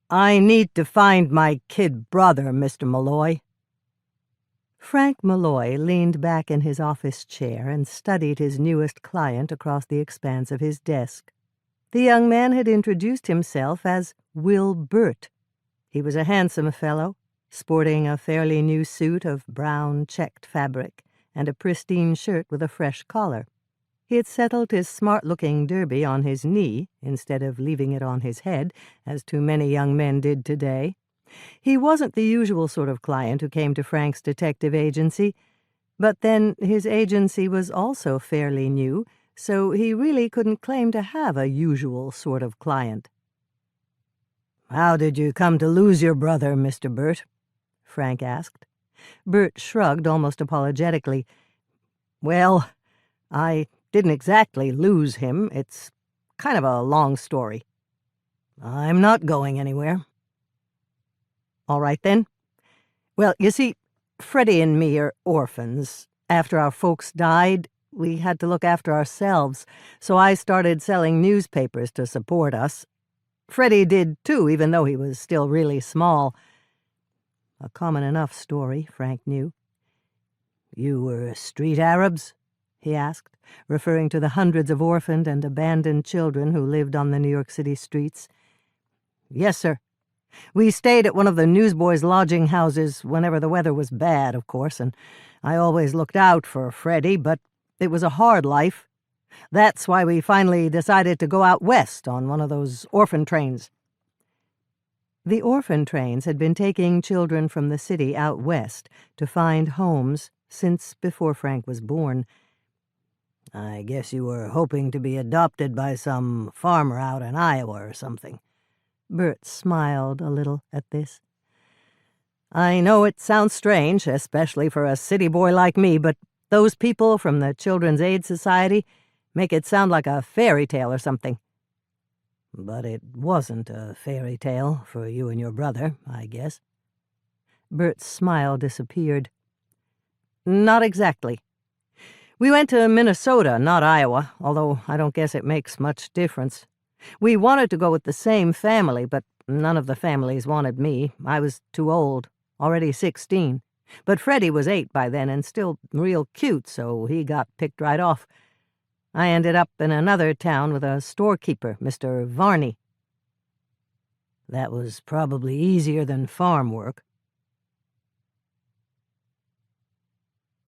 I need to find my kid brother, Mr. Malloy." Frank Malloy leaned back in his office chair and studied his newest client across the expanse of his desk. The young man had introduced himself as Will Burt. He was a handsome fellow, sporting a fairly new suit of brown checked fabric and a pristine shirt with a fresh collar. He had settled his smart-looking derby on his knee instead of leaving it on his head, as too many young men did today. He wasn't the usual sort of client who came to Frank's detective agency, but then his agency was also fairly new, so he really couldn't claim to have a usual sort of client. "How did you come to lose your brother, Mr. Burt?" Frank asked. Burt shrugged almost apologetically. "Well, I didn't exactly lose him. It's kind of a long story. I'm not going anywhere." "All right, then. Well, you see, Freddie and me are orphans. After our folks died, we had to look after ourselves, so I started selling newspapers to support us. Freddie did, too, even though he was still really small." A common enough story, Frank knew. "You were street Arabs?" he asked, referring to the hundreds of orphaned and abandoned children who lived on the New York City streets. "Yes, sir. We stayed at one of the newsboys' lodging houses whenever the weather was bad, of course, and I always looked out for Freddie, but it was a hard life. That's why we finally decided to go out west on one of those orphan trains." The orphan trains had been taking children from the city out west to find homes since before Frank was born. "I guess you were hoping to be adopted by some farmer out in Iowa or something." Burt smiled a little at this. "I know it sounds strange, especially for a city boy like me, but those people from the Children's Aid Society make it sound like a fairy tale or something." "But it wasn't a fairy tale for you and your brother, I guess." Burt's smile disappeared. "Not exactly. We went to Minnesota, not Iowa, although I don't guess it makes much difference. We wanted to go with the same family, but none of the families wanted me. I was too old, already 16. But Freddie was 8 by then and still real cute, so he got picked right off. I ended up in another town with a storekeeper, Mr. Varney." "That was probably easier than farm work."